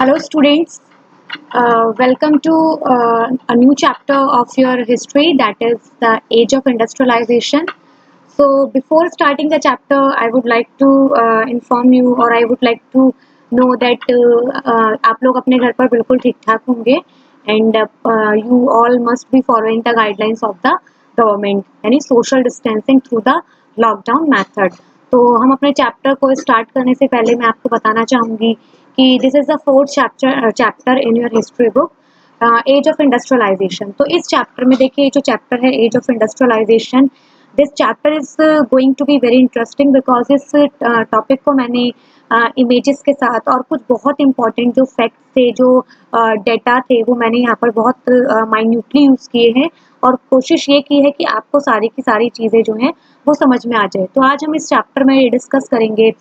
Hello students, welcome to a new chapter of your history, that is the age of industrialization. So before starting the chapter, I would like to inform you or I would like to know that आप लोग अपने घर पर बिल्कुल ठीक ठाक होंगे and you all must be following the guidelines of the government यानी social distancing through the lockdown method. तो हम अपने चैप्टर को स्टार्ट करने से पहले मैं आपको बताना चाहूँगी कि this is the fourth chapter in your history book age of industrialisation. तो इस चैप्टर में देखिए जो चैप्टर है age of industrialisation, this chapter is going to be very interesting because इस टॉपिक को मैंने इमेजेस के साथ और कुछ बहुत इंपॉर्टेंट जो फैक्ट्स थे, जो डेटा थे, वो मैंने यहाँ पर बहुत माइन्यूटली यूज़ किए हैं और कोशिश ये की है कि आपको सारी की सारी चीज़ें जो हैं वो समझ में आ जाए. तो आज हम इस चैप्टर में ये डिस्कस करेंगे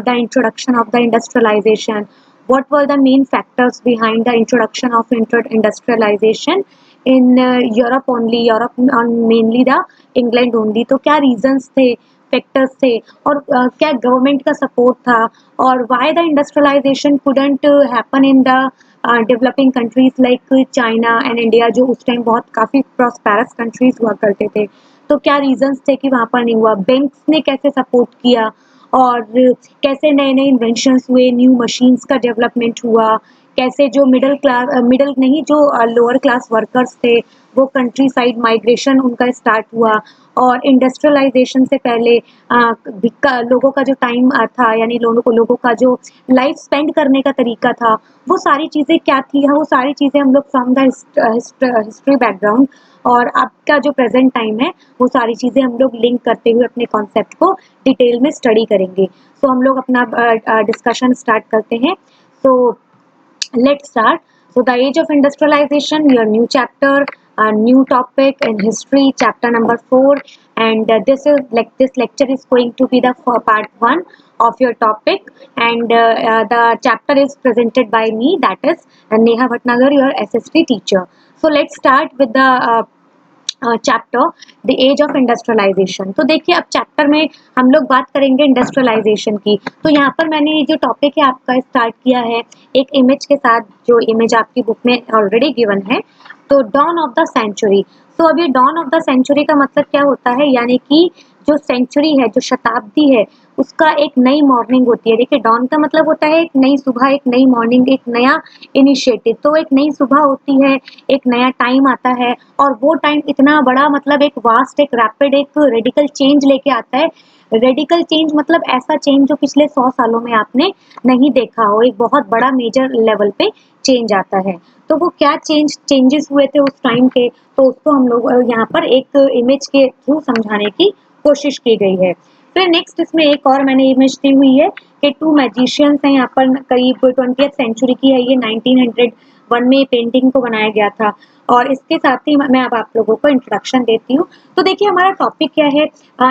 the introduction of the industrialization. What were the main factors behind the introduction of industrialization in Europe only, Europe on mainly the England only. तो क्या reasons थे, factors थे और क्या government का support था और why the industrialization couldn't happen in the developing countries like China and India, जो उस टाइम बहुत काफ़ी prosperous countries हुआ करते थे. तो क्या रीजंस थे कि वहाँ पर नहीं हुआ, बैंक्स ने कैसे सपोर्ट किया और कैसे नए नए इन्वेंशंस हुए, न्यू मशीन्स का डेवलपमेंट हुआ, कैसे जो मिडिल नहीं जो लोअर क्लास वर्कर्स थे वो कंट्री साइड माइग्रेशन उनका स्टार्ट हुआ और इंडस्ट्रियलाइजेशन से पहले लोगों का जो टाइम था यानी लोगों का जो लाइफ स्पेंड करने का तरीका था वो सारी चीज़ें क्या थी. वो सारी चीज़ें हम लोग फ्रॉम द हिस्ट्री बैकग्राउंड और आपका जो प्रेजेंट टाइम है वो सारी चीज़ें हम लोग लिंक करते हुए अपने कॉन्सेप्ट को डिटेल में स्टडी करेंगे. सो हम लोग अपना डिस्कशन स्टार्ट करते हैं. सो let's start. So the age of industrialization, your new chapter, a new topic in history, chapter number 4, and this lecture is going to be the part 1 of your topic, and the chapter is presented by me, that is Neha Bhatnagar, your SST teacher. So let's start with the chapter the age of industrialisation. तो देखिए अब chapter में हम लोग बात करेंगे industrialisation की. तो यहाँ पर मैंने ये जो टॉपिक है आपका स्टार्ट किया है एक इमेज के साथ, जो इमेज आपकी बुक में ऑलरेडी गिवन है. तो डॉन ऑफ द सेंचुरी. तो अब ये डॉन ऑफ द सेंचुरी का मतलब क्या होता है, यानी कि जो सेंचुरी है, जो शताब्दी है, उसका एक नई मॉर्निंग होती है. देखिए डॉन का मतलब होता है एक नई सुबह, एक नई मॉर्निंग, एक नया इनिशिएटिव. तो एक नई सुबह होती है, एक नया टाइम आता है और वो टाइम इतना बड़ा मतलब एक वास्ट, एक रैपिड, एक रेडिकल चेंज लेके आता है. रेडिकल चेंज मतलब ऐसा चेंज जो पिछले 100 सालों में आपने नहीं देखा हो, एक बहुत बड़ा मेजर लेवल पे चेंज आता है. तो वो क्या चेंजेस हुए थे उस टाइम के, तो उसको हम लोग यहाँ पर एक इमेज के थ्रू समझाने की कोशिश की गई है. फिर नेक्स्ट इसमें एक और मैंने इमेज दी हुई है कि 2 मैजिशियंस हैं यहाँ पर, करीब 20th सेंचुरी की है ये. 1901 में पेंटिंग को बनाया गया था और इसके साथ ही मैं अब आप लोगों को इंट्रोडक्शन देती हूँ. तो देखिए हमारा टॉपिक क्या है,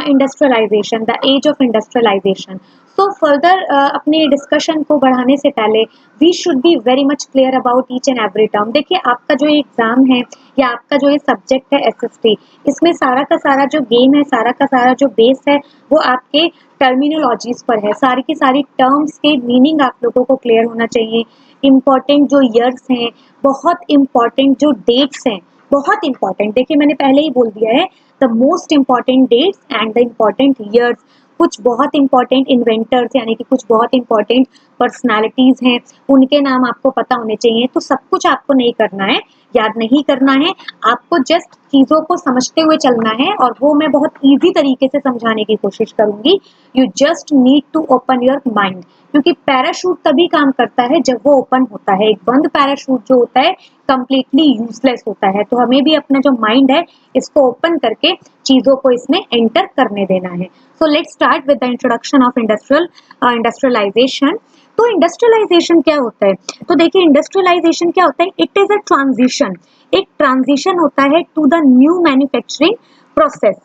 industrialisation, the age of industrialisation. तो फर्दर अपने डिस्कशन को बढ़ाने से पहले we should be very much clear about each and every term. देखिए आपका जो एग्जाम है या आपका जो ये सब्जेक्ट है SST, इसमें सारा का सारा जो गेम है, सारा का सारा जो बेस है वो आपके टर्मिनोलॉजीज पर है. सारी की सारी टर्म्स के मीनिंग आप लोगों को क्लियर होना चाहिए. इम्पॉर्टेंट जो ईयर्स हैं, बहुत इम्पॉर्टेंट जो डेट्स हैं, बहुत इम्पॉर्टेंट. देखिए मैंने पहले ही बोल दिया है the most important dates and the important years. कुछ बहुत इंपॉर्टेंट इन्वेंटर्स यानी कि कुछ बहुत इंपॉर्टेंट पर्सनालिटीज हैं, उनके नाम आपको पता होने चाहिए. तो सब कुछ आपको नहीं करना है, याद नहीं करना है, आपको जस्ट चीज़ों को समझते हुए चलना है और वो मैं बहुत इजी तरीके से समझाने की कोशिश करूंगी. You just need to open your mind, क्योंकि पैराशूट तभी काम करता है जब वो ओपन होता है. एक बंद पैराशूट जो होता है कंप्लीटली यूजलेस होता है. तो हमें भी अपना जो माइंड है इसको ओपन करके चीज़ों को इसमें एंटर करने देना है. So let's start with the introduction of industrialisation. तो इंडस्ट्रियलाइजेशन क्या होता है, तो देखिए इंडस्ट्रियलाइजेशन क्या होता है, इट इज अ ट्रांजिशन. एक ट्रांजिशन होता है to the new manufacturing process.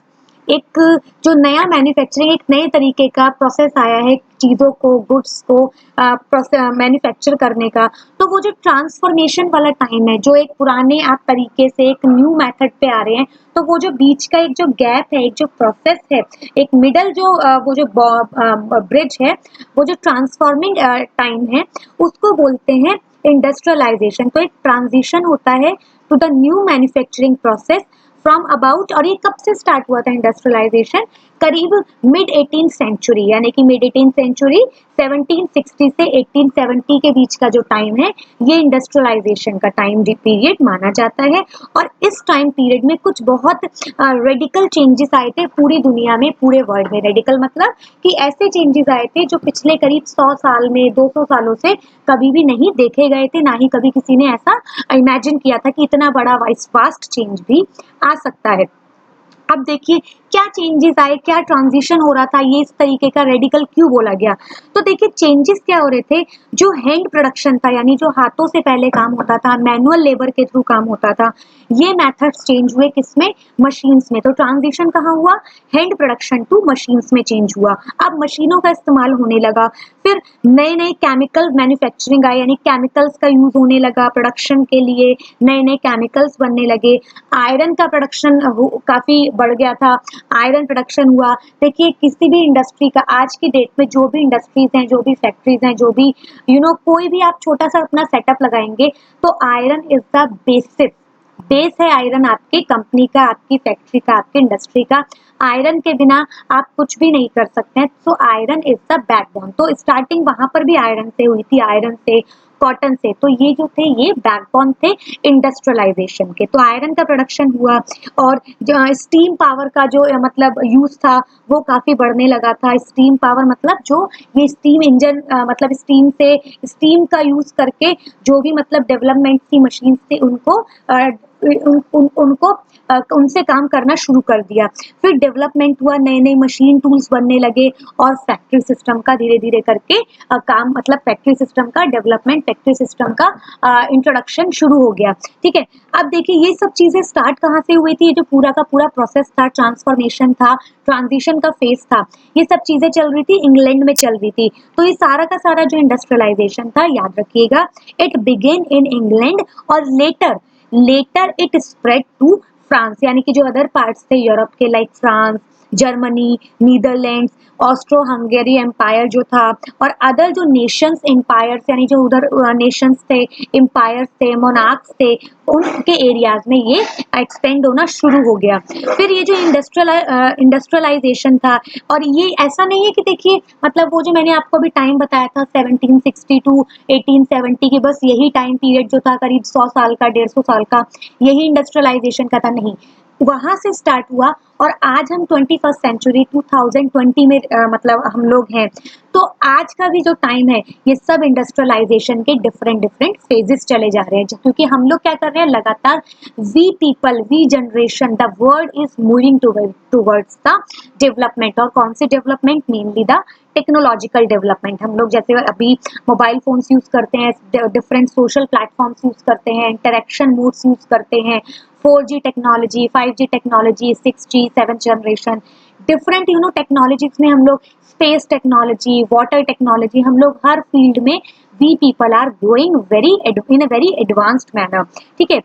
एक जो नया मैन्युफैक्चरिंग, एक नए तरीके का प्रोसेस आया है चीज़ों को, गुड्स को मैन्युफैक्चर करने का. तो वो जो ट्रांसफॉर्मेशन वाला टाइम है, जो एक पुराने आप तरीके से एक न्यू मेथड पे आ रहे हैं, तो वो जो बीच का एक जो गैप है, एक जो प्रोसेस है, एक मिडल जो वो जो ब्रिज है, वो जो ट्रांसफॉर्मिंग टाइम है, उसको बोलते हैं इंडस्ट्रियलाइजेशन। तो एक ट्रांजिशन होता है to the new manufacturing process from about, और ये कब से स्टार्ट हुआ था इंडस्ट्रियलाइजेशन? करीब मिड 18th सेंचुरी, यानी कि मिड 18th सेंचुरी 1760 से 1870 के बीच का जो टाइम है, ये इंडस्ट्रियलाइजेशन का टाइम पीरियड माना जाता है। और इस टाइम पीरियड में कुछ बहुत रेडिकल चेंजेस आए थे पूरी दुनिया में, पूरे वर्ल्ड में। रेडिकल मतलब कि ऐसे चेंजेस आए थे जो पिछले करीब 100 साल में, 200 सालों से कभी भी नहीं देखे गए थे, ना ही कभी किसी ने ऐसा इमेजिन किया था कि इतना बड़ा वास्ट चेंज भी आ सकता है। अब देखिए क्या चेंजेस आए, क्या ट्रांजिशन हो रहा था, ये इस तरीके का रेडिकल क्यों बोला गया? तो देखिए चेंजेस क्या हो रहे थे, जो हैंड प्रोडक्शन था, यानी जो हाथों से पहले काम होता था, मैनुअल लेबर के थ्रू काम होता था, ये मेथड्स चेंज हुए किसमें? मशीन्स में। तो ट्रांजिशन कहाँ हुआ? हैंड प्रोडक्शन टू मशीन्स में चेंज हुआ। अब मशीनों का इस्तेमाल होने लगा। फिर नए नए केमिकल मैन्युफैक्चरिंग आए, यानी केमिकल्स का यूज होने लगा प्रोडक्शन के लिए, नए नए केमिकल्स बनने लगे। आयरन का प्रोडक्शन काफी बढ़ गया था, आयरन प्रोडक्शन हुआ। देखिए किसी भी इंडस्ट्री का आज की डेट में, जो भी इंडस्ट्रीज हैं, जो भी फैक्ट्रीज हैं, जो भी कोई भी आप छोटा सा अपना सेटअप लगाएंगे, तो आयरन इज द बेस है। आयरन आपकी कंपनी का, आपकी फैक्ट्री का, आपकी इंडस्ट्री का। आयरन के बिना आप कुछ भी नहीं कर सकते हैं। तो आयरन इज द बैकबोन। तो स्टार्टिंग वहां पर भी आयरन से हुई थी, आयरन से, कॉटन से। तो ये जो थे, ये बैकबोन थे इंडस्ट्रियलाइजेशन के। तो आयरन का प्रोडक्शन हुआ, और स्टीम पावर का जो मतलब यूज था, वो काफी बढ़ने लगा था। स्टीम पावर मतलब जो ये स्टीम इंजन, मतलब स्टीम का यूज करके जो भी मतलब डेवलपमेंट की मशीन थी, उनको उनसे काम करना शुरू कर दिया। फिर डेवलपमेंट हुआ, नए नए मशीन टूल्स बनने लगे, और फैक्ट्री सिस्टम का धीरे धीरे करके काम, मतलब फैक्ट्री सिस्टम का डेवलपमेंट, फैक्ट्री सिस्टम का इंट्रोडक्शन शुरू हो गया। ठीक है, अब देखिए ये सब चीजें स्टार्ट कहाँ से हुई थी? ये जो पूरा का पूरा प्रोसेस था, ट्रांसफॉर्मेशन था, ट्रांजिशन का फेज था, ये सब चीजें चल रही थी इंग्लैंड में चल रही थी। तो ये सारा का सारा जो इंडस्ट्रियलाइजेशन था, याद रखिएगा, इट बिगेन इन इंग्लैंड, और later it spread to France, यानी कि जो अदर पार्ट्स थे यूरोप के, like France, Germany, Netherlands, Austro Hungary empire जो था, और अदर जो नेशंस एम्पायर्स, यानी जो उधर नेशंस थे, एम्पायर्स थे, मोनार्क्स थे, उनके एरियाज में ये एक्सपेंड होना शुरू हो गया। फिर ये जो इंडस्ट्रियलाइजेशन था, और ये ऐसा नहीं है कि देखिए मतलब वो जो मैंने आपको अभी टाइम बताया था 1760 टू 1870 के, बस यही टाइम पीरियड जो था करीब 100 साल का, 150 साल का, यही इंडस्ट्रियलाइजेशन का था, नहीं। वहां से स्टार्ट हुआ, और आज हम 21st सेंचुरी 2020 में मतलब हम लोग हैं। तो आज का भी जो टाइम है, ये सब इंडस्ट्रियलाइजेशन के डिफरेंट डिफरेंट फेजेस चले जा रहे हैं, क्योंकि हम लोग क्या कर रहे हैं लगातार, we people, we generation, the world is moving towards the development. और कौन सी development? Mainly the technological development. हम लोग जैसे अभी मोबाइल फोन्स यूज करते हैं, डिफरेंट सोशल प्लेटफॉर्म्स यूज करते हैं, इंटरेक्शन मोड्स यूज करते हैं, 4G technology, 5G technology, 6G, 7th generation, different technologies में हम लोग, स्पेस टेक्नोलॉजी, वाटर टेक्नोलॉजी, हम लोग हर फील्ड में we people are growing in a very advanced manner. ठीक है,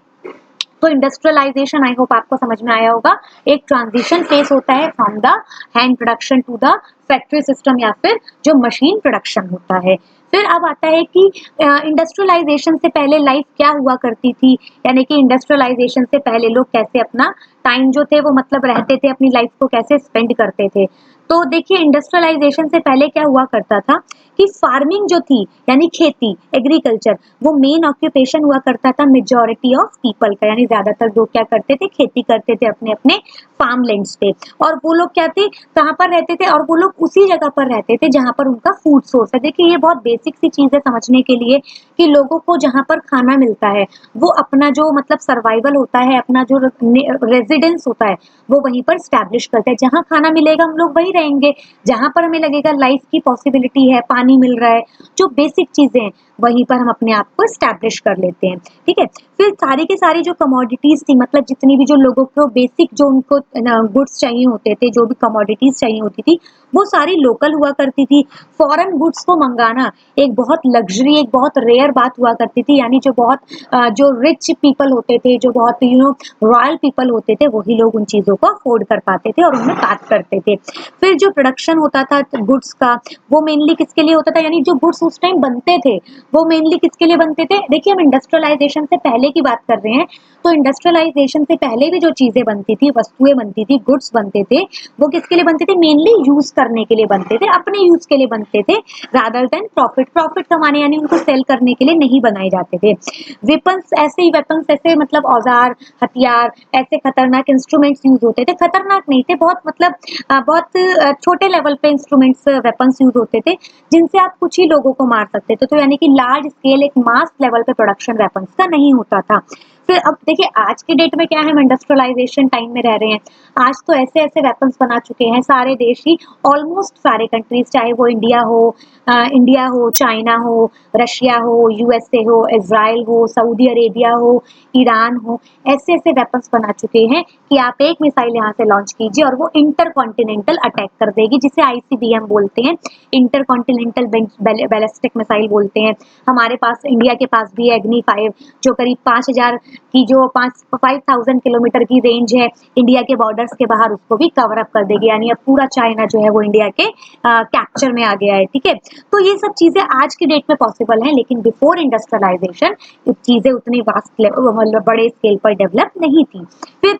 तो इंडस्ट्रियलाइजेशन आई होप आपको समझ में आया होगा। एक ट्रांजिशन फेस होता है from the hand production to the factory system, या फिर जो मशीन प्रोडक्शन होता है। फिर अब आता है कि इंडस्ट्रियलाइजेशन से पहले लाइफ क्या हुआ करती थी, यानी कि इंडस्ट्रियलाइजेशन से पहले लोग कैसे अपना टाइम जो थे वो मतलब रहते थे, अपनी लाइफ को कैसे स्पेंड करते थे। तो देखिए इंडस्ट्रियलाइजेशन से पहले क्या हुआ करता था कि फार्मिंग जो थी, यानी खेती, एग्रीकल्चर, वो मेन ऑक्यूपेशन हुआ करता था मेजॉरिटी ऑफ पीपल का, यानी ज्यादातर लोग क्या करते थे, खेती करते थे अपने अपने फार्म लैंड्स पे। और वो लोग क्या थे, कहाँ पर रहते थे, और वो लोग उसी जगह पर रहते थे जहाँ पर उनका फूड सोर्स है। देखिए ये बहुत बेसिक सी चीज है समझने के लिए, कि लोगों को जहाँ पर खाना मिलता है, वो अपना जो मतलब सर्वाइवल होता है, अपना जो रेजिडेंस होता है, वो वहीं पर स्टैब्लिश करते हैं। जहाँ खाना मिलेगा हम लोग वहीं रहेंगे, जहाँ पर हमें लगेगा लाइफ की पॉसिबिलिटी है, पानी मिल रहा है, जो बेसिक चीजें हैं, वहीं पर हम अपने आप को स्टैब्लिश कर लेते हैं। ठीक है, फिर सारी की सारी जो कमोडिटीज थी, मतलब जितनी भी जो लोगों को बेसिक जो उनको गुड्स चाहिए होते थे, जो भी कमोडिटीज चाहिए होती थी, वो सारी लोकल हुआ करती थी। फॉरेन गुड्स को मंगाना एक बहुत लग्जरी, एक बहुत रेयर बात हुआ करती थी, यानी जो बहुत जो रिच पीपल होते थे, जो बहुत रॉयल पीपल होते थे, वही लोग उन चीजों को अफोर्ड कर पाते थे और उनमें बात करते थे। फिर जो प्रोडक्शन होता था गुड्स का, वो मेनली किसके लिए होता था, यानी जो गुड्स उस टाइम बनते थे वो मेनली किसके लिए बनते थे? देखिए हम इंडस्ट्रियलाइजेशन से पहले की बात कर रहे हैं, तो इंडस्ट्रियलाइजेशन से पहले भी जो चीजें बनती थी, वस्तुएं बनती थी, गुड्स बनते थे, वो किसके लिए बनते थे? मेनली यूज करने के लिए बनते थे, अपने यूज के लिए बनते थे, रादर देन प्रॉफिट कमाने, यानी उनको सेल करने के लिए नहीं बनाए जाते थे। वेपन्स ऐसे मतलब औजार, हथियार, ऐसे खतरनाक इंस्ट्रूमेंट्स यूज होते थे, खतरनाक नहीं थे, बहुत मतलब बहुत छोटे लेवल पे इंस्ट्रूमेंट्स, वेपन्स यूज होते थे, जिनसे आप कुछ ही लोगों को मार सकते थे। तो यानी कि लार्ज स्केल एक मास लेवल पे प्रोडक्शन वेपन्स का नहीं होता था। फिर अब देखिए आज की डेट में क्या है, हम इंडस्ट्रियलाइजेशन टाइम में रह रहे हैं। आज तो ऐसे ऐसे वेपन्स बना चुके हैं सारे देश ही, ऑलमोस्ट सारे कंट्रीज, चाहे वो इंडिया हो, चाइना हो, रशिया हो, यूएसए हो, इजराइल हो, सऊदी अरेबिया हो, ईरान हो, ऐसे ऐसे वेपन्स बना चुके हैं कि आप एक मिसाइल यहाँ से लॉन्च कीजिए और वो इंटर कॉन्टिनेंटल अटैक कर देगी, जिसे आईसीबीएम बोलते हैं, इंटर कॉन्टिनेंटल बैलिस्टिक मिसाइल बोलते हैं। हमारे पास, इंडिया के पास भी है अग्नि 5, जो करीब 5000 की, जो 5000 किलोमीटर की रेंज है इंडिया के बॉर्डर्स के बाहर, उसको भी कवर अप कर देगी, यानी अब पूरा चाइना जो है वो इंडिया के कैप्चर में आ गया है। ठीक है, तो ये सब चीजें आज की डेट में पॉसिबल है, लेकिन बिफोर इंडस्ट्रियलाइजेशन चीजें उतनी वास्ट मतलब बड़े स्केल पर डेवलप नहीं थी। फिर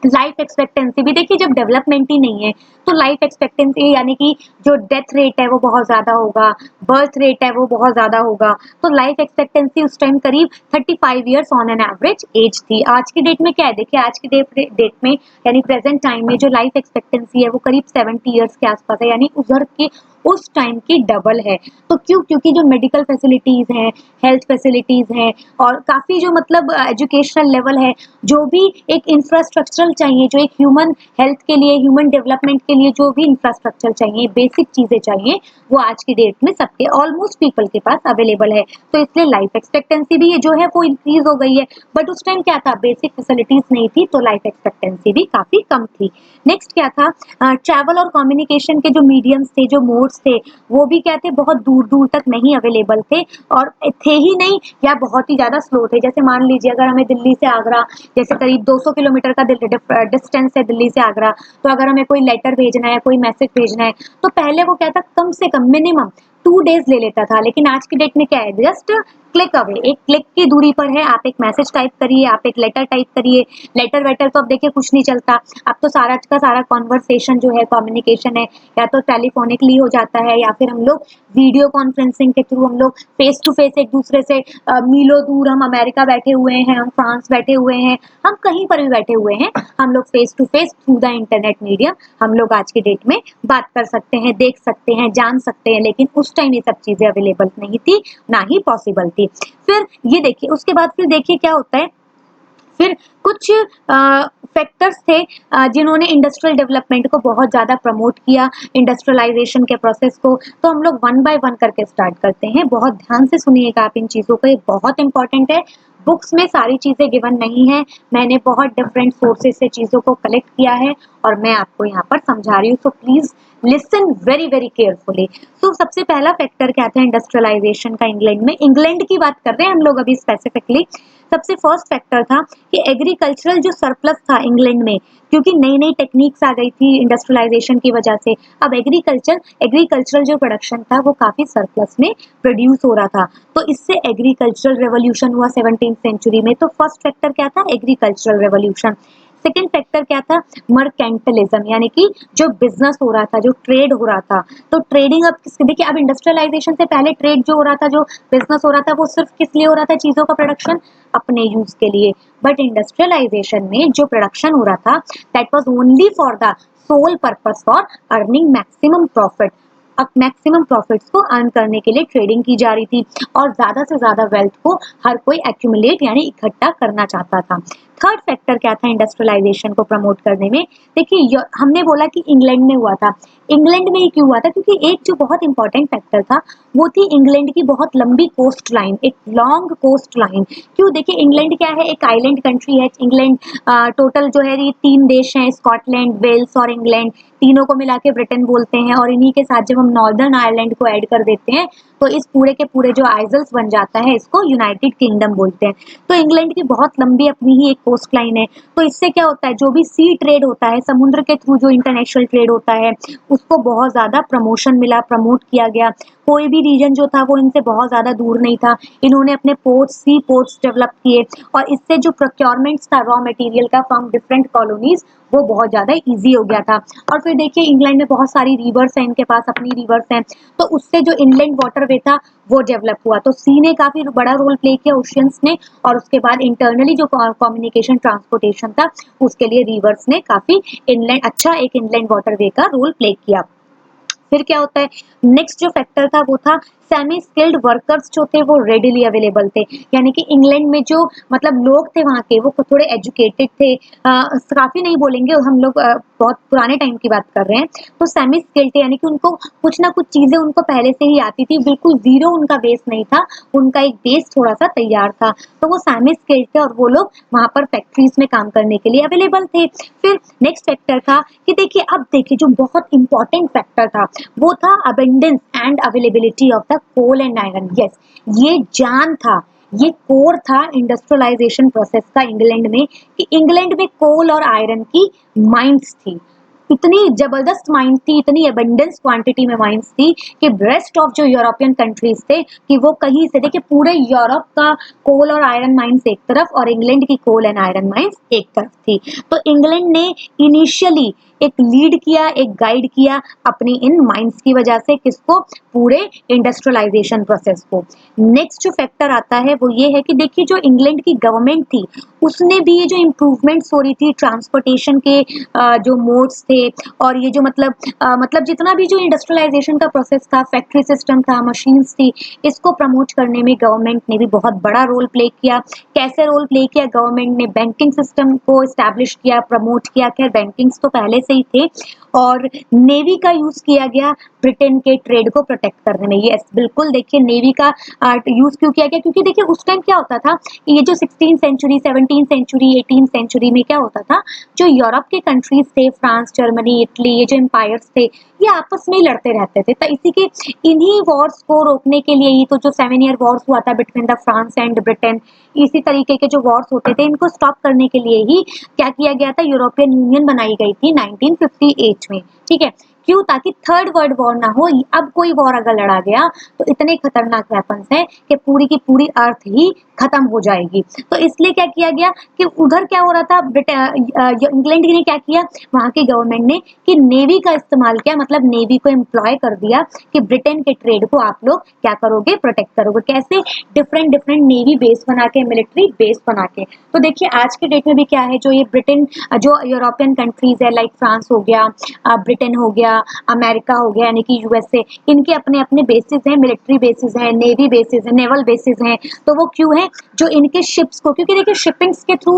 लाइफ एक्सपेक्टेंसी भी देखिए, जब डेवलपमेंट ही नहीं है तो लाइफ एक्सपेक्टेंसी यानी कि जो डेथ रेट है वो बहुत ज़्यादा होगा, बर्थ रेट है वो बहुत ज़्यादा होगा, तो लाइफ एक्सपेक्टेंसी उस टाइम करीब 35 years on an average age थी। आज की डेट में क्या है, देखिए आज की डेट में यानी प्रेजेंट टाइम में जो लाइफ एक्सपेक्टेंसी है वो करीब 70 ईयर्स के आसपास है, यानी उधर के उस टाइम की डबल है। तो क्यों? क्योंकि जो मेडिकल फैसिलिटीज हैं, हेल्थ फैसिलिटीज हैं, और काफ़ी जो मतलब एजुकेशनल लेवल है, जो भी एक इंफ्रास्ट्रक्चरल चाहिए, जो एक ह्यूमन हेल्थ के लिए, ह्यूमन डेवलपमेंट के लिए जो भी इंफ्रास्ट्रक्चर चाहिए, बेसिक चीज़ें चाहिए, वो आज की डेट में सबके, ऑलमोस्ट पीपल के पास अवेलेबल है। तो इसलिए लाइफ एक्सपेक्टेंसी भी जो है वो इंक्रीज हो गई है। बट उस टाइम क्या था, बेसिक फैसिलिटीज नहीं थी, तो लाइफ एक्सपेक्टेंसी भी काफ़ी कम थी। नेक्स्ट क्या था, ट्रैवल और कम्युनिकेशन के जो मीडियम्स थे, जो मोड्स थे, वो भी क्या थे, बहुत दूर दूर तक नहीं अवेलेबल थे, और थे ही नहीं या बहुत ही ज़्यादा स्लो थे। जैसे मान लीजिए अगर हमें दिल्ली से आगरा, जैसे करीब 200 किलोमीटर का डिस्टेंस है दिल्ली से आगरा, तो अगर हमें कोई लेटर भेजना है, कोई मैसेज भेजना है, तो पहले वो क्या था, कम से कम मिनिमम 2 डेज ले लेता था। लेकिन आज की डेट में क्या है, जस्ट क्लिक अवे, एक क्लिक की दूरी पर है, आप एक मैसेज टाइप करिए, आप एक लेटर टाइप करिए। लेटर वेटर तो अब देखिए कुछ नहीं चलता, अब तो सारा का सारा कॉन्वर्सेशन जो है, कम्युनिकेशन है, या तो टेलीफोनिकली हो जाता है, या फिर हम लोग वीडियो कॉन्फ्रेंसिंग के थ्रू, हम लोग फेस टू फेस एक दूसरे से, मीलों दूर, हम अमेरिका बैठे हुए हैं, हम फ्रांस बैठे हुए हैं, हम कहीं पर भी बैठे हुए हैं, हम लोग face to face through the internet medium हम लोग आज की डेट में बात कर सकते हैं, देख सकते हैं, जान सकते हैं। लेकिन उस टाइम ये सब चीजें अवेलेबल नहीं थी, ना ही पॉसिबल थी। फिर ये देखिए, उसके बाद फिर देखिए क्या होता है, फिर कुछ फैक्टर्स थे जिन्होंने इंडस्ट्रियल डेवलपमेंट को बहुत ज़्यादा प्रमोट किया, इंडस्ट्रियलाइजेशन के प्रोसेस को। तो हम लोग वन बाय वन करके स्टार्ट करते हैं, बहुत ध्यान से सुनिएगा आप इन चीज़ों को, ये बहुत इंपॉर्टेंट है। बुक्स में सारी चीज़ें गिवन नहीं है, मैंने बहुत डिफरेंट सोर्सेज से चीज़ों को कलेक्ट किया है और मैं आपको यहाँ पर समझा रही हूँ, so please listen very very carefully. तो सबसे पहला फैक्टर क्या था इंडस्ट्रियलाइजेशन का इंग्लैंड में, इंग्लैंड की बात कर रहे हैं हम लोग अभी स्पेसिफिकली। सबसे फर्स्ट फैक्टर था कि एग्रीकल्चरल जो सरप्लस था इंग्लैंड में, क्योंकि नई नई टेक्निक्स आ गई थी इंडस्ट्रियलाइजेशन की वजह से, अब एग्रीकल्चरल जो प्रोडक्शन था वो काफ़ी सरप्लस में प्रोड्यूस हो रहा था। तो इससे एग्रीकल्चरल रेवोल्यूशन हुआ 17th सेंचुरी में। तो फर्स्ट फैक्टर क्या था, एग्रीकल्चरल रेवोल्यूशन। सेकेंड फैक्टर क्या था, मर्केंटलिज्म, यानी कि जो बिजनेस हो रहा था, जो ट्रेड हो रहा था। तो ट्रेडिंग अब देखिए, अब इंडस्ट्रियलाइजेशन से पहले ट्रेड जो हो रहा था, जो बिजनेस हो रहा था, वो सिर्फ किस लिए हो रहा था, चीजों का प्रोडक्शन अपने यूज के लिए। बट इंडस्ट्रियलाइजेशन में जो प्रोडक्शन हो रहा था, that was only for the sole purpose for earning maximum profit. अब मैक्सिमम प्रॉफिट्स को अर्न करने के लिए ट्रेडिंग की जा रही थी, और ज्यादा से ज्यादा वेल्थ को हर कोई एक्यूमुलेट यानी इकट्ठा करना चाहता था। थर्ड फैक्टर क्या था इंडस्ट्रियलाइजेशन को प्रमोट करने में, देखिए हमने बोला कि इंग्लैंड में हुआ था। इंग्लैंड में ही क्यों हुआ था, क्योंकि एक जो बहुत इंपॉर्टेंट फैक्टर था वो थी इंग्लैंड की बहुत लंबी कोस्ट लाइन, एक लॉन्ग कोस्ट लाइन। क्यों? देखिए इंग्लैंड क्या है, एक आइलैंड कंट्री है। इंग्लैंड टोटल जो है ये 3 देश हैं, स्कॉटलैंड, वेल्स और इंग्लैंड, तीनों को मिला के ब्रिटेन बोलते हैं। और इन्हीं के साथ जब हम नॉर्दर्न आयरलैंड को ऐड कर देते हैं तो इस पूरे के पूरे जो आइजल्स बन जाता है, इसको यूनाइटेड किंगडम बोलते हैं। तो इंग्लैंड की बहुत लंबी अपनी ही एक कोस्ट लाइन है। तो इससे क्या होता है, जो भी सी ट्रेड होता है, समुद्र के थ्रू जो इंटरनेशनल ट्रेड होता है, उसको बहुत ज़्यादा प्रमोशन मिला, प्रमोट किया गया। कोई भी रीजन जो था वो इनसे बहुत ज़्यादा दूर नहीं था। इन्होंने अपने पोर्ट्स, सी पोर्ट्स डेवलप किए और इससे जो प्रोक्योरमेंट्स था रॉ मटेरियल का फ्रॉम डिफरेंट कॉलोनीज वो बहुत ज़्यादा ईजी हो गया था। और फिर देखिए इंग्लैंड में बहुत सारी रिवर्स हैं, इनके पास अपनी रिवर्स हैं, तो उससे जो इनलैंड वाटरवे था वो डेवलप हुआ। तो सी ने काफ़ी बड़ा रोल प्ले किया ओशियंस ने, और उसके बाद इंटरनली जो कम्युनिकेशन ट्रांसपोर्टेशन था उसके लिए रिवर्स ने काफ़ी इनलैंड अच्छा एक इनलैंड वाटरवे का रोल प्ले किया। फिर क्या होता है, नेक्स्ट जो फैक्टर था वो था सेमी स्किल्ड वर्कर्स जो थे वो रेडिली अवेलेबल थे। यानी कि इंग्लैंड में जो मतलब लोग थे वहाँ के वो थोड़े एजुकेटेड थे, काफ़ी नहीं बोलेंगे हम लोग, बहुत पुराने टाइम की बात कर रहे हैं। तो सेमी स्किल्ड थे यानी कि उनको कुछ ना कुछ चीज़ें उनको पहले से ही आती थी, बिल्कुल ज़ीरो उनका बेस नहीं था, उनका एक बेस थोड़ा सा तैयार था। तो वो सेमी स्किल्ड थे और वो लोग वहाँ पर फैक्ट्रीज में काम करने के लिए अवेलेबल थे। फिर नेक्स्ट फैक्टर था कि देखिए अब देखिए जो बहुत इंपॉर्टेंट फैक्टर था वो था abundance and availability of the coal and iron. Yes, ये जान था, ये कोर था इंडस्ट्रियलाइजेशन प्रोसेस का इंग्लैंड में, कि इंग्लैंड में कोल और आयरन की माइंस थी, इतनी जबरदस्त माइंस थी, इतनी अबेंडेंस क्वांटिटी में माइंस थी कि रेस्ट ऑफ जो यूरोपियन कंट्रीज थे कि वो कहीं से देखिए पूरे यूरोप का कोल और आयरन माइंस एक तरफ और इंग्लैंड की कोल एंड आयरन माइंस एक तरफ थी। तो इंग्लैंड ने इनिशियली एक लीड किया, एक गाइड किया अपनी इन माइंस की वजह से, किसको, पूरे इंडस्ट्रियलाइजेशन प्रोसेस को। नेक्स्ट जो फैक्टर आता है वो ये है कि देखिए जो इंग्लैंड की गवर्नमेंट थी उसने भी ये जो इम्प्रूवमेंट्स हो रही थी ट्रांसपोर्टेशन के जो मोड्स थे और ये जो मतलब जितना भी जो इंडस्ट्रियलाइजेशन का प्रोसेस था, फैक्ट्री सिस्टम था, मशीन्स थी, इसको प्रमोट करने में गवर्नमेंट ने भी बहुत बड़ा रोल प्ले किया। कैसे रोल प्ले किया, गवर्नमेंट ने बैंकिंग सिस्टम को इस्टेब्लिश किया, प्रमोट किया। खैर बैंकिंग्स तो पहले से ही थे, और नेवी का यूज किया गया ब्रिटेन के ट्रेड को प्रोटेक्ट करने में। यस बिल्कुल, देखिए नेवी का यूज क्यों किया गया, क्योंकि देखिए उस टाइम क्या होता था, ये जो 16 सेंचुरी, 17 सेंचुरी, 18 सेंचुरी में क्या होता था, जो यूरोप के कंट्रीज थे, फ्रांस, जर्मनी, इटली, ये जो एम्पायर्स थे ये आपस में ही लड़ते रहते थे। तो इसी के इन्हीं वॉर्स को रोकने के लिए ही तो जो 7 ईयर वॉर्स हुआ था between the France and Britain, इसी तरीके के जो वॉर्स होते थे इनको स्टॉप करने के लिए ही क्या किया गया था, यूरोपियन यूनियन बनाई गई थी 1958 में। ठीक है, क्यों, ताकि थर्ड वर्ल्ड वॉर ना हो। अब कोई वॉर अगर लड़ा गया तो इतने खतरनाक वेपन्स हैं कि पूरी की पूरी अर्थ ही खत्म हो जाएगी। तो इसलिए क्या किया गया कि उधर क्या हो रहा था, इंग्लैंड ने क्या किया, वहां की गवर्नमेंट ने कि नेवी का इस्तेमाल किया, मतलब नेवी को एम्प्लॉय कर दिया कि ब्रिटेन के ट्रेड को आप लोग क्या करोगे, प्रोटेक्ट करोगे। कैसे, डिफरेंट डिफरेंट नेवी बेस बना के, मिलिट्री बेस बना के। तो देखिए आज के डेट में भी क्या है, जो ये ब्रिटेन, जो यूरोपियन कंट्रीज है लाइक फ्रांस हो गया, ब्रिटेन हो गया, अमेरिका हो गया यानी कि यूएसए, इनके अपने अपने बेसिस हैं, मिलिट्री बेसिस हैं, नेवी बेसिस हैं, नेवल बेसिस हैं। तो वो क्यों है, जो इनके शिप्स को, क्योंकि देखिए शिपिंग्स के थ्रू,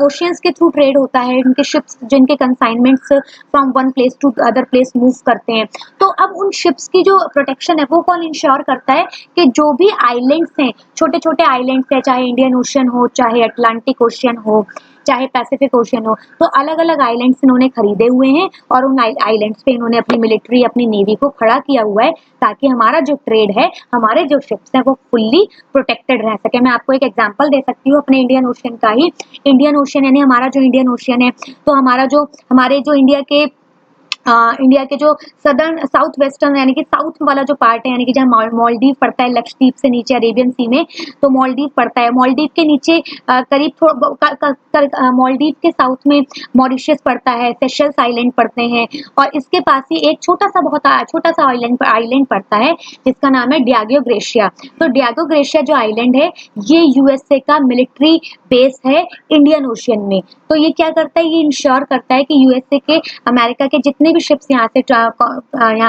ओशियंस के थ्रू ट्रेड होता है, इनके शिप्स जिनके consignments from one place to other place move करते हैं। तो अब उन शिप्स की जो प्रोटेक्शन है वो कौन इंश्योर करता है, कि जो भी आइलैंड्स हैं, छोटे छोटे आइलैंड्स है, चाहे इंडियन ओशियन हो, चाहे अटलांटिक ओशियन हो, चाहे पैसिफिक ओशियन हो, तो अलग अलग आइलैंड्स इन्होंने खरीदे हुए हैं और उन आइलैंड्स पे इन्होंने अपनी मिलिट्री, अपनी नेवी को खड़ा किया हुआ है, ताकि हमारा जो ट्रेड है, हमारे जो शिप्स हैं वो फुल्ली प्रोटेक्टेड रह सके। मैं आपको एक एग्जांपल दे सकती हूँ अपने इंडियन ओशियन का ही। इंडियन ओशियन यानी हमारा जो इंडियन ओशियन है, तो हमारे जो इंडिया के जो सदर्न साउथ वेस्टर्न यानी कि साउथ वाला जो पार्ट है, यानी कि जहाँ मालदीव पड़ता है, लक्षद्वीप से नीचे अरेबियन सी में, तो मालदीव पड़ता है। मालदीव के नीचे करीब मालदीव के साउथ में मॉरिशस पड़ता है, सेशल्स आइलैंड पड़ते हैं, और इसके पास ही एक छोटा सा आइलैंड पड़ता है जिसका नाम है डियागो ग्रेशिया। तो डियागो ग्रेशिया जो आइलैंड है ये यूएसए का मिलिट्री बेस है इंडियन ओशियन में। तो ये क्या करता है, ये इंश्योर करता है कि यूएसए के, अमेरिका के जितने भी शिप्स यहाँ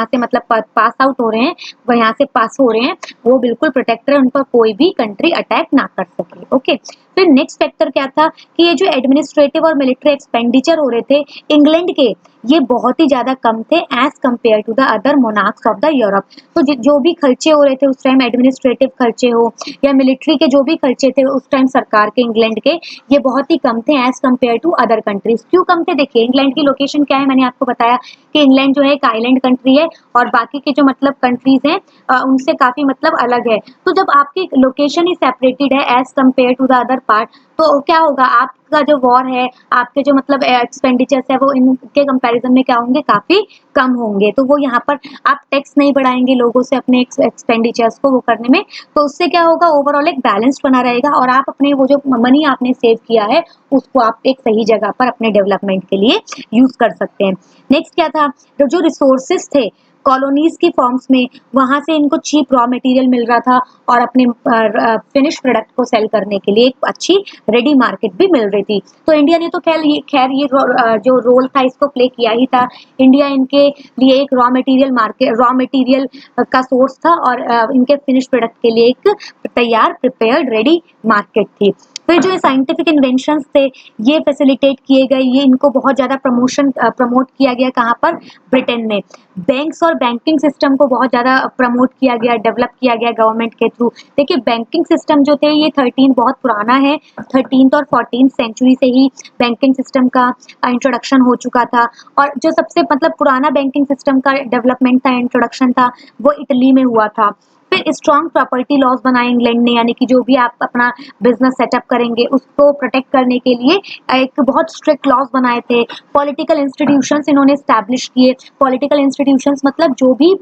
से मतलब पास आउट हो रहे हैं, वो यहाँ से पास हो रहे हैं, वो बिल्कुल प्रोटेक्टर है, उन पर कोई भी कंट्री अटैक ना कर सके। ओके, फिर नेक्स्ट फैक्टर क्या था कि ये जो एडमिनिस्ट्रेटिव और मिलिट्री एक्सपेंडिचर हो रहे थे इंग्लैंड के, ये बहुत ही ज्यादा कम थे as compare to the other monarchs of the Europe. तो जो भी खर्चे हो रहे थे उस टाइम, एडमिनिस्ट्रेटिव खर्चे हो या मिलिट्री के जो भी खर्चे थे उस टाइम सरकार के, इंग्लैंड के, ये बहुत ही कम थे as compare to other countries. क्यों कम थे, देखिए इंग्लैंड की लोकेशन क्या है, मैंने आपको बताया कि इंग्लैंड जो है एक आइलैंड कंट्री है और बाकी के जो मतलब कंट्रीज हैं उनसे काफी मतलब अलग है। तो जब आपकी लोकेशन ही सेपरेटेड है as compare to the other part, तो क्या होगा आपका जो वॉर है, आपके जो मतलब एक्सपेंडिचर्स है वो इनके कंपैरिजन में क्या होंगे, काफी कम होंगे। तो वो यहाँ पर आप टैक्स नहीं बढ़ाएंगे लोगों से अपने एक्सपेंडिचर्स को वो करने में, तो उससे क्या होगा, ओवरऑल एक बैलेंस बना रहेगा और आप अपने वो जो मनी आपने सेव किया है उसको आप एक सही जगह पर अपने डेवलपमेंट के लिए यूज कर सकते हैं। नेक्स्ट क्या था, जो रिसोर्सेज थे कॉलोनीज की फॉर्म्स में, वहां से इनको चीप रॉ मटेरियल मिल रहा था और अपने फिनिश प्रोडक्ट को सेल करने के लिए एक अच्छी रेडी मार्केट भी मिल रही थी। तो इंडिया ने तो खैर ये जो रोल था इसको प्ले किया ही था। इंडिया इनके लिए एक रॉ मटेरियल का सोर्स था और इनके फिनिश प्रोडक्ट के लिए एक तैयार प्रिपेयर्ड रेडी मार्केट थी। फिर जो साइंटिफिक इन्वेंशंस थे ये फैसिलिटेट किए गए, ये इनको बहुत ज़्यादा प्रमोट किया गया, कहाँ पर, ब्रिटेन में। बैंक्स और बैंकिंग सिस्टम को बहुत ज़्यादा प्रमोट किया गया, डेवलप किया गया गवर्नमेंट के थ्रू। देखिए बैंकिंग सिस्टम जो थे ये 13 बहुत पुराना है, 13th और 14th सेंचुरी से ही बैंकिंग सिस्टम का इंट्रोडक्शन हो चुका था। और जो सबसे मतलब पुराना बैंकिंग सिस्टम का डेवलपमेंट था, इंट्रोडक्शन था, वो इटली में हुआ था। फिर स्ट्रॉन्ग प्रॉपर्टी लॉज बनाए इंग्लैंड ने, यानी कि जो भी आप अपना बिजनेस सेटअप करेंगे उसको प्रोटेक्ट करने के लिए एक बहुत स्ट्रिक्ट लॉज बनाए थे। पॉलिटिकल इंस्टीट्यूशंस इन्होंने स्टैब्लिश किए। पॉलिटिकल इंस्टीट्यूशंस मतलब जो भी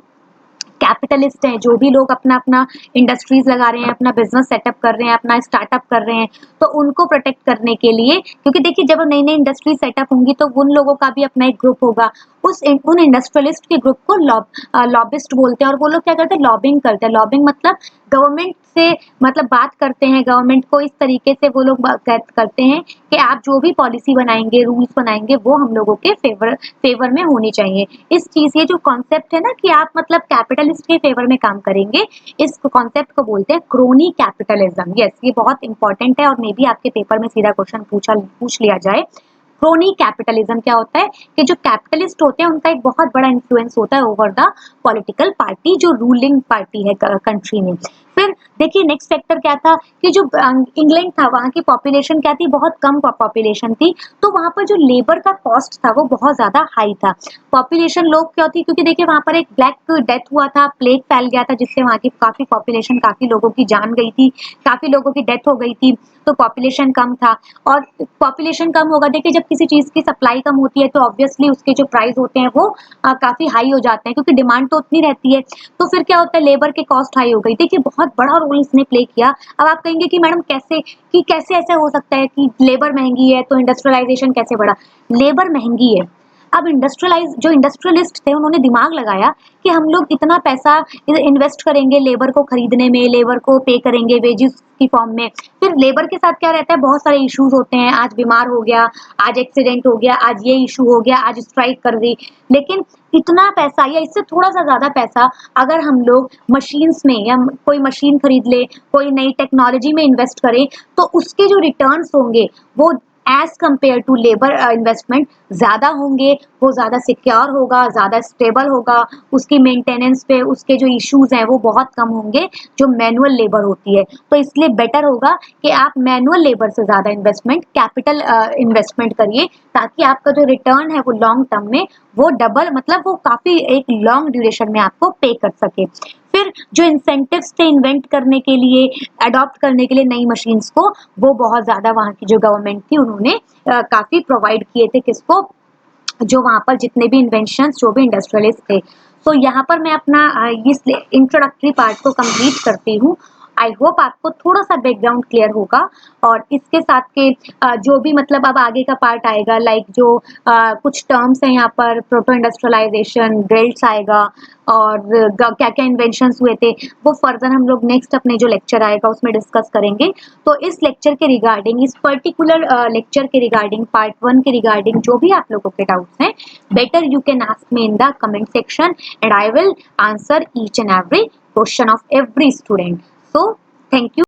कैपिटलिस्ट हैं, जो भी लोग अपना अपना इंडस्ट्रीज लगा रहे हैं, अपना बिजनेस सेटअप कर रहे हैं, अपना स्टार्टअप कर रहे हैं, तो उनको प्रोटेक्ट करने के लिए, क्योंकि देखिए जब नई नई इंडस्ट्री सेटअप होंगी तो उन लोगों का भी अपना एक ग्रुप होगा, उन इंडस्ट्रियलिस्ट के ग्रुप को लॉबिस्ट बोलते हैं। और वो लोग क्या करते हैं, लॉबिंग करते हैं। लॉबिंग मतलब गवर्नमेंट से मतलब बात करते हैं, गवर्नमेंट को इस तरीके से वो लोग करते हैं कि आप जो भी पॉलिसी बनाएंगे, रूल्स बनाएंगे, वो हम लोगों के फेवर में होनी चाहिए। इस चीज, ये जो कॉन्सेप्ट है ना कि आप मतलब कैपिटलिस्ट के फेवर में काम करेंगे, इस कॉन्सेप्ट को बोलते हैं क्रोनी कैपिटलिज्म। यस, ये बहुत इंपॉर्टेंट है और मे बी आपके पेपर में सीधा क्वेश्चन पूछ लिया जाए। क्रोनी कैपिटलिज्म क्या होता है कि जो कैपिटलिस्ट होते हैं उनका एक बहुत बड़ा इन्फ्लुएंस होता है ओवर द पॉलिटिकल पार्टी, जो रूलिंग पार्टी है कंट्री में। फिर देखिए नेक्स्ट फैक्टर क्या था कि जो इंग्लैंड था वहाँ की पॉपुलेशन क्या थी, बहुत कम पॉपुलेशन थी, तो वहाँ पर जो लेबर का कॉस्ट था वो बहुत ज्यादा हाई था। पॉपुलेशन लोग क्यों थी, क्योंकि देखिए वहाँ पर एक ब्लैक डेथ हुआ था, प्लेग फैल गया था, जिससे वहाँ की काफी पॉपुलेशन, काफी लोगों की जान गई थी, काफी लोगों की डेथ हो गई थी, तो पॉपुलेशन कम था। और पॉपुलेशन कम होगा, देखिए जब किसी चीज की सप्लाई कम होती है तो ऑब्वियसली उसके जो प्राइस होते हैं वो काफी हाई हो जाते हैं, क्योंकि डिमांड तो उतनी रहती है। तो फिर क्या होता है, लेबर के कॉस्ट हाई हो गई। देखिए बहुत बड़ा रोल इसने प्ले किया। अब आप कहेंगे कि मैडम कैसे ऐसा हो सकता है कि लेबर महंगी है तो इंडस्ट्रियलाइजेशन कैसे बढ़ा। लेबर महंगी है, अब जो इंडस्ट्रियलिस्ट थे उन्होंने दिमाग लगाया कि हम लोग इतना पैसा इन्वेस्ट करेंगे लेबर को खरीदने में, लेबर को पे करेंगे वेजेस की फॉर्म में। फिर लेबर के साथ क्या रहता है, बहुत सारे इश्यूज होते हैं, आज बीमार हो गया, आज एक्सीडेंट हो गया, आज ये इशू हो गया, आज स्ट्राइक कर दी। लेकिन इतना पैसा या इससे थोड़ा सा ज्यादा पैसा अगर हम लोग मशीन्स में या कोई मशीन खरीद ले, कोई नई टेक्नोलॉजी में इन्वेस्ट करें, तो उसके जो रिटर्न्स होंगे वो as compare to labour investment ज्यादा होंगे, वो ज्यादा सिक्योर होगा, ज्यादा स्टेबल होगा, उसकी मेंटेनेंस पे उसके जो इश्यूज हैं वो बहुत कम होंगे जो मैनुअल लेबर होती है। तो इसलिए बेटर होगा कि आप मैनुअल लेबर से ज्यादा कैपिटल इन्वेस्टमेंट करिए, ताकि आपका जो रिटर्न है वो लॉन्ग टर्म में वो डबल, मतलब वो काफी एक लॉन्ग ड्यूरेशन में आपको पे कर सके। फिर जो इंसेंटिव्स थे इन्वेंट करने के लिए, अडॉप्ट करने के लिए नई मशीन्स को, वो बहुत ज्यादा वहाँ की जो गवर्नमेंट थी उन्होंने काफी प्रोवाइड किए थे, किसको, जो वहाँ पर जितने भी इन्वेंशंस, जो भी इंडस्ट्रियलिस्ट थे। तो यहाँ पर मैं अपना इस इंट्रोडक्टरी पार्ट को कंप्लीट करती हूँ। आई होप आपको थोड़ा सा बैकग्राउंड क्लियर होगा। और इसके साथ के जो भी मतलब अब आगे का पार्ट आएगा, लाइक जो कुछ टर्म्स हैं यहाँ पर, प्रोटो इंडस्ट्रियलाइजेशन, गिल्ड्स आएगा, और क्या क्या इन्वेंशंस हुए थे वो फर्दर हम लोग नेक्स्ट अपने जो लेक्चर आएगा उसमें डिस्कस करेंगे। तो इस लेक्चर के रिगार्डिंग, इस पर्टिकुलर लेक्चर के रिगार्डिंग, पार्ट 1 के रिगार्डिंग जो भी आप लोगों के डाउट्स हैं, better you can ask me in the comment section and I will answer each and every question of every student. So thank you.